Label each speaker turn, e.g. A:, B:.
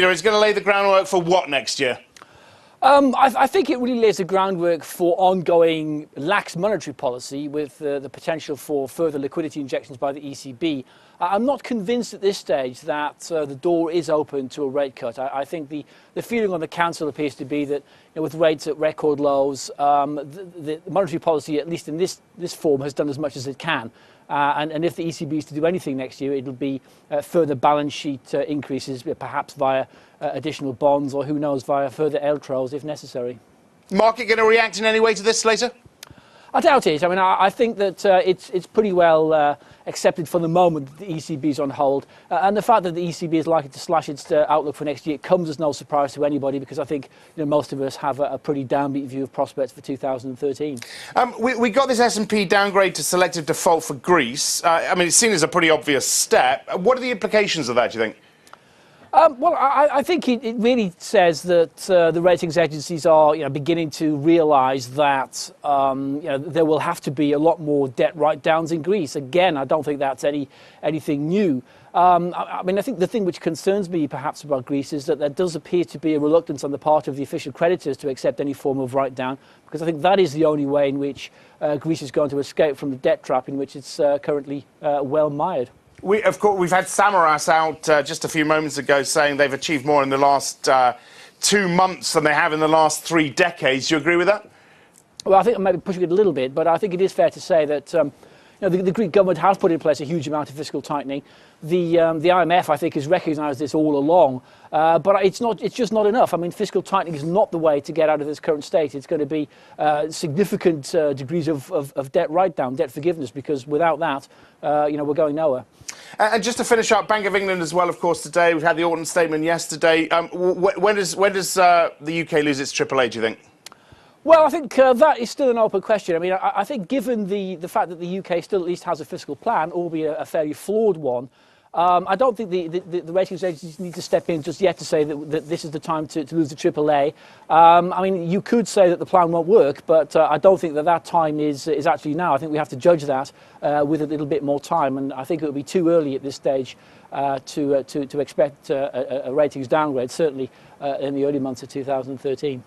A: It's going to lay the groundwork for what next year?
B: I think it really lays the groundwork for ongoing lax monetary policy with the potential for further liquidity injections by the ECB. I'm not convinced at this stage that the door is open to a rate cut. I think the feeling on the Council appears to be that with rates at record lows, the monetary policy, at least in this form, has done as much as it can. And if the ECB is to do anything next year, it'll be further balance sheet increases, perhaps via additional bonds, or who knows, via further LTROs if necessary.
A: Market going to react in any way to this, Slater?
B: I doubt it. I mean, I think that it's pretty well accepted for the moment that the ECB is on hold. And the fact that the ECB is likely to slash its outlook for next year comes as no surprise to anybody, because I think most of us have a pretty downbeat view of prospects for 2013.
A: We got this S&P downgrade to selective default for Greece. I mean, it's seen as a pretty obvious step. What are the implications of that, do you think?
B: Well, I think it really says that the ratings agencies are, beginning to realise that there will have to be a lot more debt write-downs in Greece. Again, I don't think that's anything new. I mean, I think the thing which concerns me perhaps about Greece is that there does appear to be a reluctance on the part of the official creditors to accept any form of write-down, because I think that is the only way in which Greece is going to escape from the debt trap in which it's currently well mired.
A: Of course, we've had Samaras out just a few moments ago saying they've achieved more in the last 2 months than they have in the last 3 decades. Do you agree with that?
B: Well, I think I might be pushing it a little bit, but I think it is fair to say that the Greek government has put in place a huge amount of fiscal tightening. The IMF, I think, has recognised this all along, but it's just not enough. I mean, fiscal tightening is not the way to get out of this current state. It's going to be significant degrees of debt write-down, debt forgiveness, because without that, we're going nowhere.
A: And just to finish up, Bank of England as well, of course, today. We've had the autumn statement yesterday. When does the UK lose its AAA, do you think?
B: Well, I think that is still an open question. I mean, I think given the fact that the UK still at least has a fiscal plan, albeit a fairly flawed one, I don't think the ratings agencies need to step in just yet to say that this is the time to lose the AAA. I mean, you could say that the plan won't work, but I don't think that time is actually now. I think we have to judge that with a little bit more time, and I think it would be too early at this stage to expect a ratings downgrade, certainly in the early months of 2013.